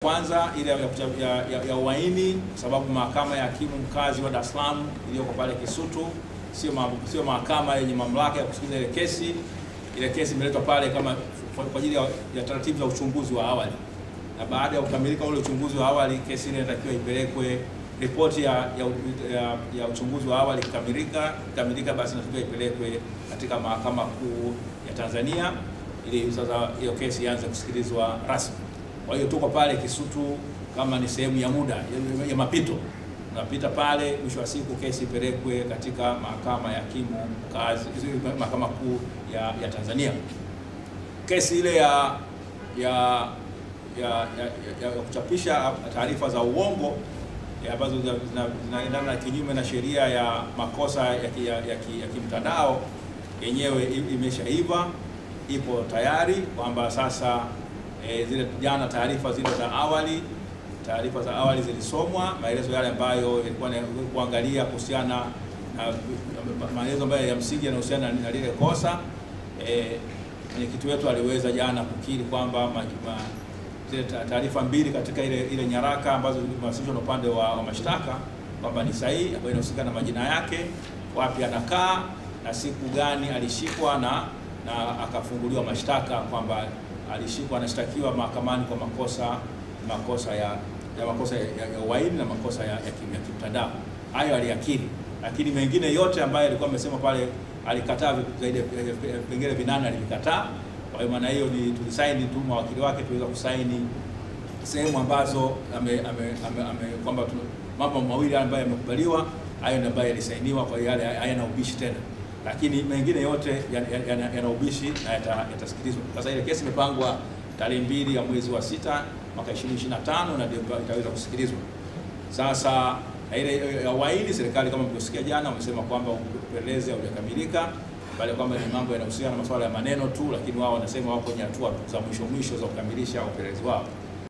kwanza ile ya uhaini, sababu mahakama ya hakimu mkazi wa Dar es Salaam iliyoko pale Kisutu sio mahakama yenye mamlaka ya kusikiliza ile kesi. Ile kesi imeletwa pale kama kwa ajili ya taratibu za uchunguzi wa awali, na baada ya kukamilika ule uchunguzi wa awali, kesi ile inatakiwa ipelekwe, ripoti ya uchunguzi wa awali ikamilika, basi inatakiwa ipelekwe katika mahakama kuu ya Tanzania ili sasa hiyo kesi ianze kusikilizwa rasmi. Kwa hiyo tuko pale Kisutu kama ni sehemu ya muda ya mapito, unapita pale, mwisho wa siku kesi ipelekwe katika mahakama ya hakimu mkazi, mahakama kuu ya Tanzania. Kesi ile ya kuchapisha taarifa za uongo ambazo zinaendana kinyume na sheria ya makosa ya kimtandao yenyewe imeshaiva, ipo tayari kwamba sasa zile jana taarifa za awali zilisomwa, maelezo yale ambayo ilikuwa kuangalia kuhusiana na maelezo ambayo ya msingi yanahusiana na lile kosa. Mwenyekiti wetu aliweza jana kukiri kwamba zile taarifa mbili katika ile nyaraka ambazo zimewasilishwa na upande wa mashtaka kwamba ni sahihi, ambayo inahusika na majina yake, wapi anakaa na siku gani alishikwa na akafunguliwa mashtaka, kwamba alishikwa anashtakiwa mahakamani kwa makosa ya uhaini na makosa ya kimtandao. Hayo aliyakiri, lakini mengine yote ambayo alikuwa amesema pale alikataa, zaidi vipengele 8 alikataa. Kwa hiyo maana hiyo ni tulisaini tu, mawakili wake tuweza kusaini sehemu ambazo kwamba mambo mawili ambayo yamekubaliwa, hayo ndio ambayo yalisainiwa, kwa hiyo hayana ubishi tena, lakini mengine yote yana ubishi na yatasikilizwa. Sasa ile kesi imepangwa tarehe 2 ya mwezi wa 6 mwaka 2025 na ndio itaweza kusikilizwa. Sasa ile ya uhaini, serikali kama mlivyosikia jana wamesema kwamba upelelezi haujakamilika, bali kwamba ni mambo yanahusiana na masuala ya maneno tu, lakini wao wanasema wako kwenye hatua za mwisho za kukamilisha upelelezi wao.